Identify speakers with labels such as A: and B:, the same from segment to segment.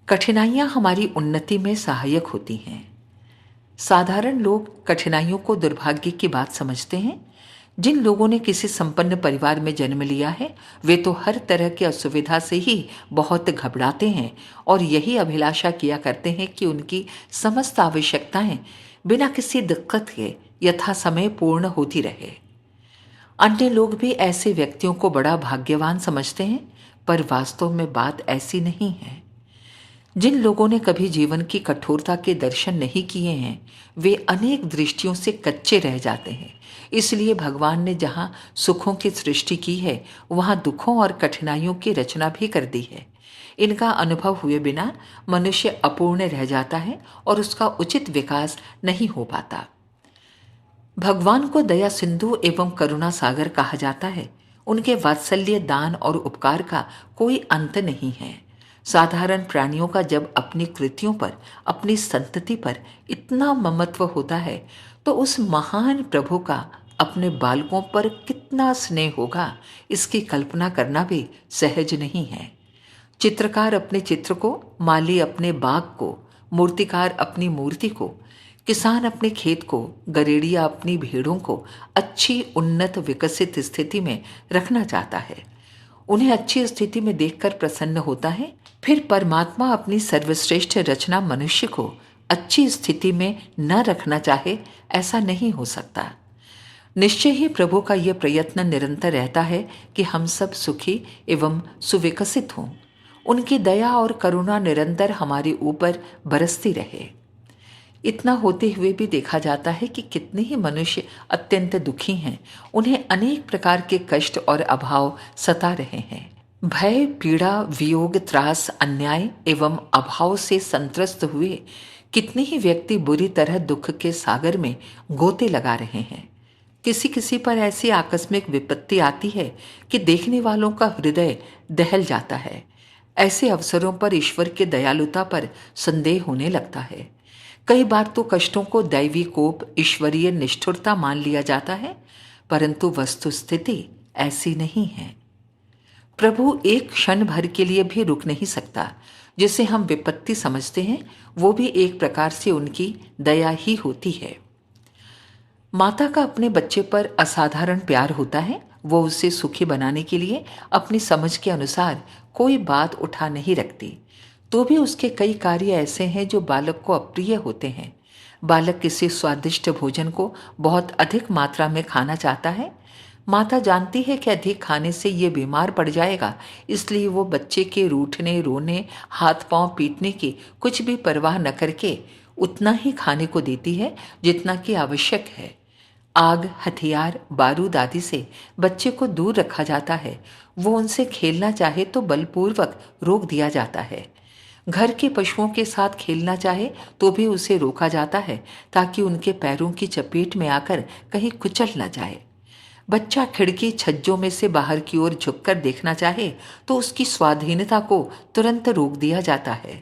A: कठिनाइयाँ हमारी उन्नति में सहायक होती हैं। साधारण लोग कठिनाइयों को दुर्भाग्य की बात समझते हैं। जिन लोगों ने किसी संपन्न परिवार में जन्म लिया है, वे तो हर तरह की असुविधा से ही बहुत घबराते हैं और यही अभिलाषा किया करते हैं कि उनकी समस्त आवश्यकताएं बिना किसी दिक्कत के यथा समय पूर्ण होती रहे। अन्य लोग भी ऐसे व्यक्तियों को बड़ा भाग्यवान समझते हैं, पर वास्तव में बात ऐसी नहीं है। जिन लोगों ने कभी जीवन की कठोरता के दर्शन नहीं किए हैं, वे अनेक दृष्टियों से कच्चे रह जाते हैं। इसलिए भगवान ने जहाँ सुखों की सृष्टि की है, वहाँ दुखों और कठिनाइयों की रचना भी कर दी है। इनका अनुभव हुए बिना मनुष्य अपूर्ण रह जाता है और उसका उचित विकास नहीं हो पाता। भगवान को दया सिंधु एवं करुणा सागर कहा जाता है। उनके वात्सल्य, दान और उपकार का कोई अंत नहीं है। साधारण प्राणियों का जब अपनी कृतियों पर, अपनी संतति पर इतना ममत्व होता है, तो उस महान प्रभु का अपने बालकों पर कितना स्नेह होगा, इसकी कल्पना करना भी सहज नहीं है। चित्रकार अपने चित्र को, माली अपने बाग को, मूर्तिकार अपनी मूर्ति को, किसान अपने खेत को, गरेड़िया अपनी भेड़ों को अच्छी, उन्नत, विकसित स्थिति में रखना चाहता है। उन्हें अच्छी स्थिति में देखकर प्रसन्न होता है। फिर परमात्मा अपनी सर्वश्रेष्ठ रचना मनुष्य को अच्छी स्थिति में न रखना चाहे, ऐसा नहीं हो सकता। निश्चय ही प्रभु का यह प्रयत्न निरंतर रहता है कि हम सब सुखी एवं सुविकसित हों। उनकी दया और करुणा निरंतर हमारे ऊपर बरसती रहे। इतना होते हुए भी देखा जाता है कि कितने ही मनुष्य अत्यंत दुखी हैं। उन्हें अनेक प्रकार के कष्ट और अभाव सता रहे हैं। भय, पीड़ा, वियोग, त्रास, अन्याय एवं अभाव से संत्रस्त हुए कितने ही व्यक्ति बुरी तरह दुख के सागर में गोते लगा रहे हैं। किसी किसी पर ऐसी आकस्मिक विपत्ति आती है कि देखने वालों का हृदय दहल जाता है। ऐसे अवसरों पर ईश्वर के दयालुता पर संदेह होने लगता है। कई बार तो कष्टों को दैवी कोप, ईश्वरीय निष्ठुरता मान लिया जाता है, परंतु वस्तुस्थिति ऐसी नहीं है। प्रभु एक क्षण भर के लिए भी रुक नहीं सकता। जिसे हम विपत्ति समझते हैं, वो भी एक प्रकार से उनकी दया ही होती है। माता का अपने बच्चे पर असाधारण प्यार होता है। वो उसे सुखी बनाने के लिए अपनी समझ के अनुसार कोई बात उठा नहीं रखती। तो भी उसके कई कार्य ऐसे हैं जो बालक को अप्रिय होते हैं। बालक किसी स्वादिष्ट भोजन को बहुत अधिक मात्रा में खाना चाहता है। माता जानती है कि अधिक खाने से ये बीमार पड़ जाएगा, इसलिए वो बच्चे के रूठने, रोने, हाथ पांव पीटने की कुछ भी परवाह न करके उतना ही खाने को देती है जितना कि आवश्यक है। आग, हथियार, बारूद आदि से बच्चे को दूर रखा जाता है। वो उनसे खेलना चाहे तो बलपूर्वक रोक दिया जाता है। घर के पशुओं के साथ खेलना चाहे तो भी उसे रोका जाता है, ताकि उनके पैरों की चपेट में आकर कहीं कुचल न जाए। बच्चा खिड़की, छज्जों में से बाहर की ओर झुककर देखना चाहे तो उसकी स्वाधीनता को तुरंत रोक दिया जाता है।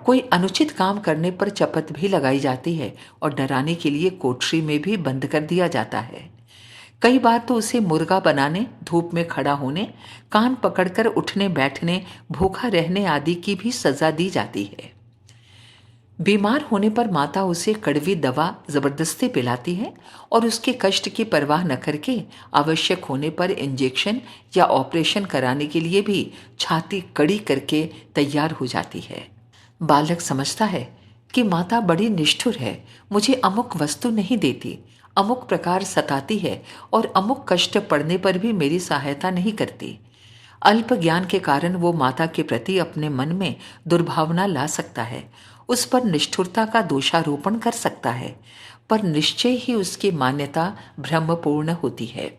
A: कोई अनुचित काम करने पर चपत भी लगाई जाती है और डराने के लिए कोठरी में भी बंद कर दिया जाता है। कई बार तो उसे मुर्गा बनाने, धूप में खड़ा होने, कान पकड़कर उठने बैठने, भूखा रहने आदि की भी सजा दी जाती है। बीमार होने पर माता उसे कड़वी दवा जबरदस्ती पिलाती है और उसके कष्ट की परवाह न करके आवश्यक होने पर इंजेक्शन या ऑपरेशन कराने के लिए भी छाती कड़ी करके तैयार हो जाती है। बालक समझता है कि माता बड़ी निष्ठुर है, मुझे अमुक वस्तु नहीं देती, अमुक प्रकार सताती है और अमुक कष्ट पड़ने पर भी मेरी सहायता नहीं करती। अल्प ज्ञान के कारण वो माता के प्रति अपने मन में दुर्भावना ला सकता है, उस पर निष्ठुरता का दोषारोपण कर सकता है, पर निश्चय ही उसकी मान्यता भ्रमपूर्ण होती है।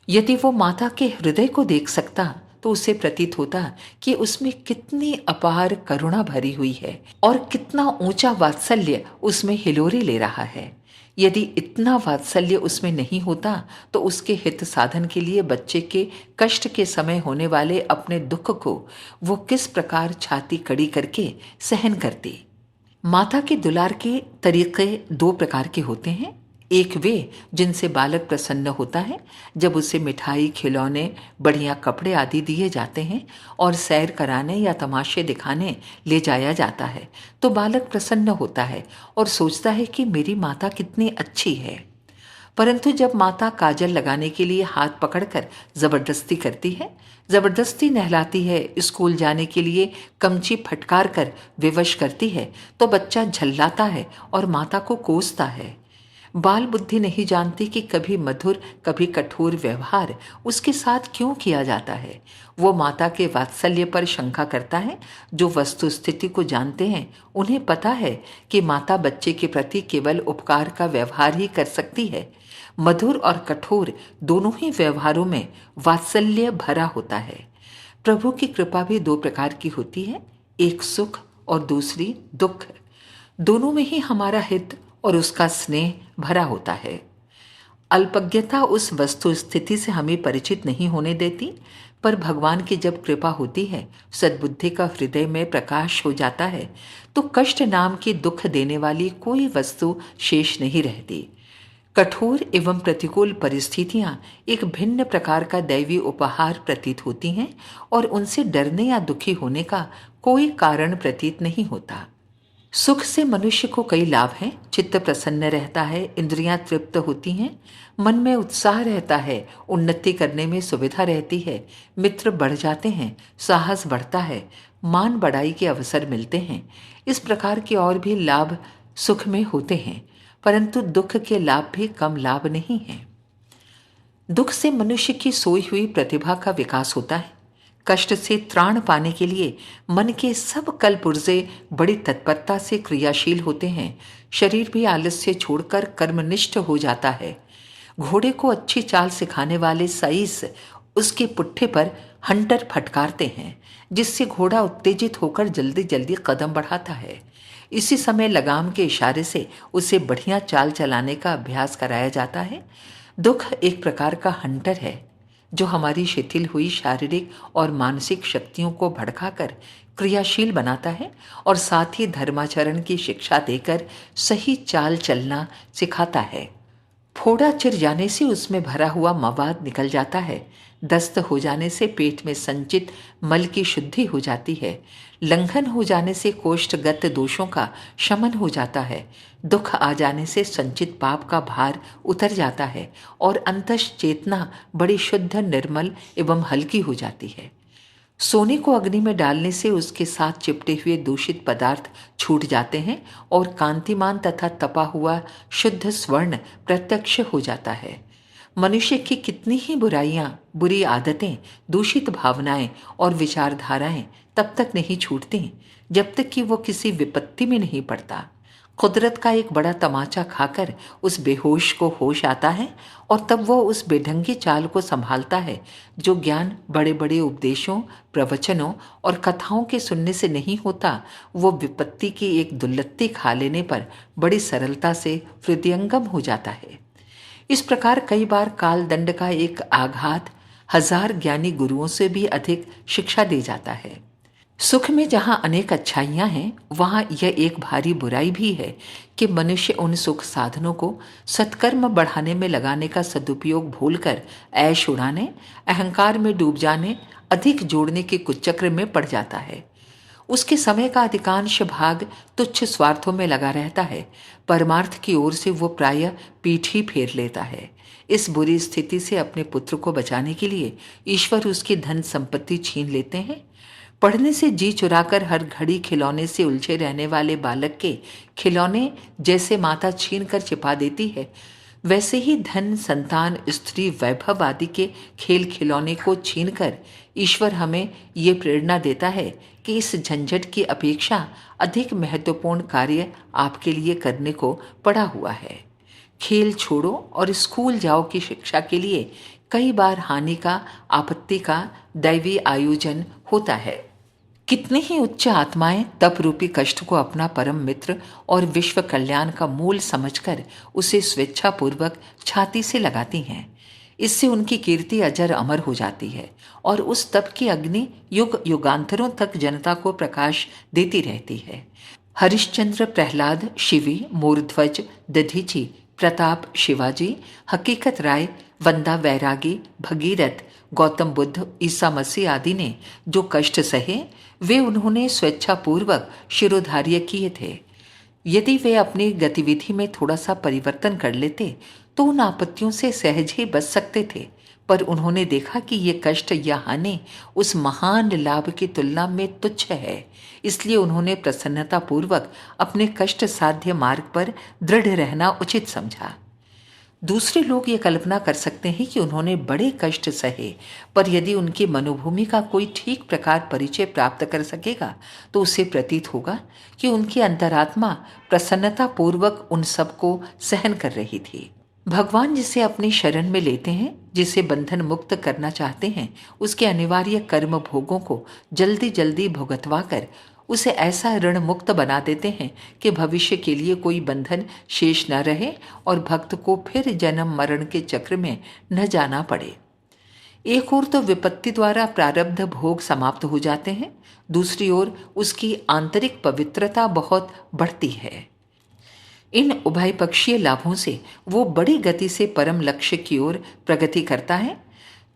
A: यदि वो माता के हृदय को देख सकता तो उसे प्रतीत होता कि उसमें कितनी अपार करुणा भरी हुई है और कितना ऊंचा वात्सल्य उसमें हिलोरे ले रहा है। यदि इतना वात्सल्य उसमें नहीं होता तो उसके हित साधन के लिए बच्चे के कष्ट के समय होने वाले अपने दुख को वो किस प्रकार छाती कड़ी करके सहन करती। माता के दुलार के तरीके दो प्रकार के होते हैं। एक वे जिनसे बालक प्रसन्न होता है जब उसे मिठाई, खिलौने, बढ़िया कपड़े आदि दिए जाते हैं और सैर कराने या तमाशे दिखाने ले जाया जाता है तो बालक प्रसन्न होता है और सोचता है कि मेरी माता कितनी अच्छी है। परंतु जब माता काजल लगाने के लिए हाथ पकड़कर जबरदस्ती करती है, जबरदस्ती नहलाती है, स्कूल जाने के लिए कमची फटकार कर विवश करती है, तो बच्चा झल्लाता है और माता को कोसता है। बाल बुद्धि नहीं जानती कि कभी मधुर कभी कठोर व्यवहार उसके साथ क्यों किया जाता है। वो माता के वात्सल्य पर शंका करता है। जो वस्तु स्थिति को जानते हैं उन्हें पता है कि माता बच्चे के प्रति केवल उपकार का व्यवहार ही कर सकती है। मधुर और कठोर दोनों ही व्यवहारों में वात्सल्य भरा होता है। प्रभु की कृपा भी दो प्रकार की होती है, एक सुख और दूसरी दुख। दोनों में ही हमारा हित और उसका स्नेह भरा होता है। अल्पज्ञता उस वस्तु स्थिति से हमें परिचित नहीं होने देती, पर भगवान की जब कृपा होती है, सद्बुद्धि का हृदय में प्रकाश हो जाता है, तो कष्ट नाम की दुख देने वाली कोई वस्तु शेष नहीं रहती। कठोर एवं प्रतिकूल परिस्थितियां एक भिन्न प्रकार का दैवी उपहार प्रतीत होती हैं और उनसे डरने या दुखी होने का कोई कारण प्रतीत नहीं होता। सुख से मनुष्य को कई लाभ हैं। चित्त प्रसन्न रहता है, इंद्रियां तृप्त होती हैं, मन में उत्साह रहता है, उन्नति करने में सुविधा रहती है, मित्र बढ़ जाते हैं, साहस बढ़ता है, मान बढ़ाई के अवसर मिलते हैं। इस प्रकार के और भी लाभ सुख में होते हैं, परंतु दुख के लाभ भी कम लाभ नहीं हैं। दुख से मनुष्य की सोई हुई प्रतिभा का विकास होता है। कष्ट से त्राण पाने के लिए मन के सब कल पुर्जे बड़ी तत्परता से क्रियाशील होते हैं। शरीर भी आलस्य छोड़कर कर्मनिष्ठ हो जाता है। घोड़े को अच्छी चाल सिखाने वाले साइस उसके पुट्ठे पर हंटर फटकारते हैं, जिससे घोड़ा उत्तेजित होकर जल्दी जल्दी कदम बढ़ाता है। इसी समय लगाम के इशारे से उसे बढ़िया चाल चलाने का अभ्यास कराया जाता है। दुख एक प्रकार का हंटर है जो हमारी शिथिल हुई शारीरिक और मानसिक शक्तियों को भड़काकर क्रियाशील बनाता है और साथ ही धर्माचरण की शिक्षा देकर सही चाल चलना सिखाता है। फोड़ा चिर जाने से उसमें भरा हुआ मवाद निकल जाता है। दस्त हो जाने से पेट में संचित मल की शुद्धि हो जाती है। लंघन हो जाने से कोष्ठगत दोषों का शमन हो जाता है। दुख आ जाने से संचित पाप का भार उतर जाता है और अंतश चेतना बड़ी शुद्ध, निर्मल एवं हल्की हो जाती है। सोने को अग्नि में डालने से उसके साथ चिपटे हुए दूषित पदार्थ छूट जाते हैं और कांतिमान तथा तपा हुआ शुद्ध स्वर्ण प्रत्यक्ष हो जाता है। मनुष्य की कितनी ही बुराइयां, बुरी आदतें, दूषित भावनाएं और विचारधाराएं तब तक नहीं छूटती जब तक कि वो किसी विपत्ति में नहीं पड़ता। कुदरत का एक बड़ा तमाचा खाकर उस बेहोश को होश आता है और तब वो उस बेढंगी चाल को संभालता है जो ज्ञान बड़े बड़े उपदेशों, प्रवचनों और कथाओं के सुनने से नहीं होता। वो विपत्ति की एक दुल्लत्ती खा लेने पर बड़ी सरलता से हृदयंगम हो जाता है। इस प्रकार कई बार काल दंड का एक आघात 1000 ज्ञानी गुरुओं से भी अधिक शिक्षा दे जाता है। सुख में जहाँ अनेक अच्छाइयाँ हैं, वहाँ यह एक भारी बुराई भी है कि मनुष्य उन सुख साधनों को सत्कर्म बढ़ाने में लगाने का सदुपयोग भूलकर ऐश उड़ाने, अहंकार में डूब जाने, अधिक जोड़ने के कुचक्र में पड़ जाता है। उसके समय का अधिकांश भाग तुच्छ स्वार्थों में लगा रहता है। परमार्थ की ओर से वो प्रायः पीठ ही फेर लेता है। इस बुरी स्थिति से अपने पुत्र को बचाने के लिए ईश्वर उसकी धन संपत्ति छीन लेते हैं। पढ़ने से जी चुराकर हर घड़ी खिलौने से उलझे रहने वाले बालक के खिलौने जैसे माता छीन कर छिपा देती है, वैसे ही धन, संतान, स्त्री, वैभव आदि के खेल खिलौने को छीनकर ईश्वर हमें ये प्रेरणा देता है कि इस झंझट की अपेक्षा अधिक महत्वपूर्ण कार्य आपके लिए करने को पड़ा हुआ है। खेल छोड़ो और स्कूल जाओ की शिक्षा के लिए कई बार हानि का, आपत्ति का दैवी आयोजन होता है। कितनी ही उच्च आत्माएं तप रूपी कष्ट को अपना परम मित्र और विश्व कल्याण का मूल समझकर उसे स्वेच्छापूर्वक छाती से लगाती हैं। इससे उनकी कीर्ति अजर अमर हो जाती है और उस तप की अग्नि युग युगांतरों तक जनता को प्रकाश देती रहती है। हरिश्चंद्र, प्रहलाद, शिवी, मोरध्वज, दधीची प्रताप शिवाजी, हकीकत राय, वंदा वैरागी, भगीरथ, गौतम बुद्ध, ईसा मसीह आदि ने जो कष्ट सहे वे उन्होंने स्वेच्छापूर्वक शिरोधार्य किए थे। यदि वे अपनी गतिविधि में थोड़ा सा परिवर्तन कर लेते तो उन आपत्तियों से सहज ही बच सकते थे, पर उन्होंने देखा कि ये कष्ट या हानि उस महान लाभ की तुलना में तुच्छ है, इसलिए उन्होंने प्रसन्नतापूर्वक अपने कष्ट साध्य मार्ग पर दृढ़ रहना उचित समझा। दूसरे लोग ये कल्पना कर सकते हैं कि उन्होंने बड़े कष्ट सहे, पर यदि उनकी मनोभूमि का कोई ठीक प्रकार परिचय प्राप्त कर सकेगा तो उसे प्रतीत होगा कि उनकी अंतरात्मा प्रसन्नतापूर्वक उन सबको सहन कर रही थी। भगवान जिसे अपनी शरण में लेते हैं, जिसे बंधन मुक्त करना चाहते हैं, उसके अनिवार्य कर्म भोगों को जल्दी जल्दी भुगतवा कर उसे ऐसा ऋण मुक्त बना देते हैं कि भविष्य के लिए कोई बंधन शेष न रहे और भक्त को फिर जन्म मरण के चक्र में न जाना पड़े। एक ओर तो विपत्ति द्वारा प्रारब्ध भोग समाप्त हो जाते हैं, दूसरी ओर उसकी आंतरिक पवित्रता बहुत बढ़ती है। इन उभय पक्षीय लाभों से वो बड़ी गति से परम लक्ष्य की ओर प्रगति करता है।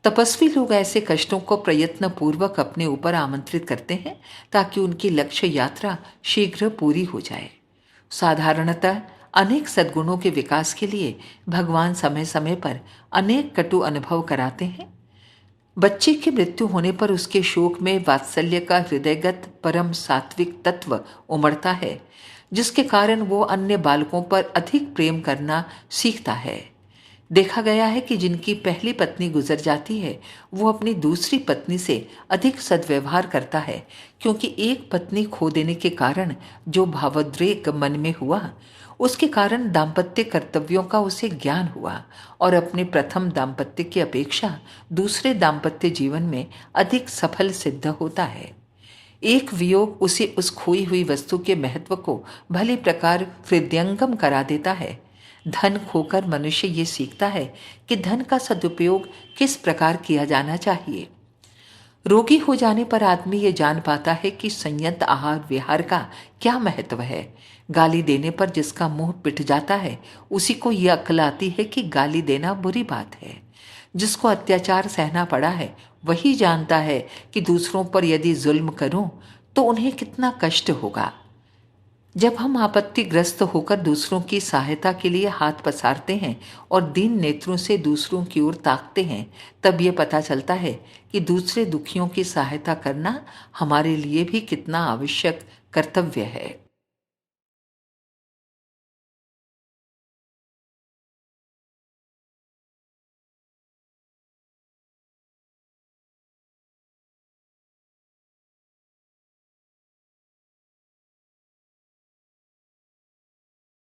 A: तपस्वी लोग ऐसे कष्टों को प्रयत्न पूर्वक अपने ऊपर आमंत्रित करते हैं ताकि उनकी लक्ष्य यात्रा शीघ्र पूरी हो जाए। साधारणतः अनेक सद्गुणों के विकास के लिए भगवान समय समय पर अनेक कटु अनुभव कराते हैं। बच्चे की मृत्यु होने पर उसके शोक में वात्सल्य का हृदयगत परम सात्विक तत्व उमड़ता है, जिसके कारण वो अन्य बालकों पर अधिक प्रेम करना सीखता है। देखा गया है कि जिनकी पहली पत्नी गुजर जाती है वो अपनी दूसरी पत्नी से अधिक सद्व्यवहार करता है, क्योंकि एक पत्नी खो देने के कारण जो भावोद्रेक मन में हुआ उसके कारण दाम्पत्य कर्तव्यों का उसे ज्ञान हुआ और अपने प्रथम दाम्पत्य की अपेक्षा दूसरे दाम्पत्य जीवन में अधिक सफल सिद्ध होता है। एक वियोग उसे उस खोई हुई वस्तु के महत्व को भली प्रकार हृदयंगम करा देता है। धन खोकर मनुष्य ये सीखता है कि धन का सदुपयोग किस प्रकार किया जाना चाहिए। रोगी हो जाने पर आदमी ये जान पाता है कि संयत आहार विहार का क्या महत्व है। गाली देने पर जिसका मुंह पिट जाता है उसी को यह अक्ल आती है कि गाली देना बुरी बात है। जिसको अत्याचार सहना पड़ा है वही जानता है कि दूसरों पर यदि जुल्म करूं तो उन्हें कितना कष्ट होगा। जब हम आपत्तिग्रस्त होकर दूसरों की सहायता के लिए हाथ पसारते हैं और दीन नेत्रों से दूसरों की ओर ताकते हैं, तब ये पता चलता है कि दूसरे दुखियों की सहायता करना हमारे लिए भी कितना आवश्यक कर्तव्य है।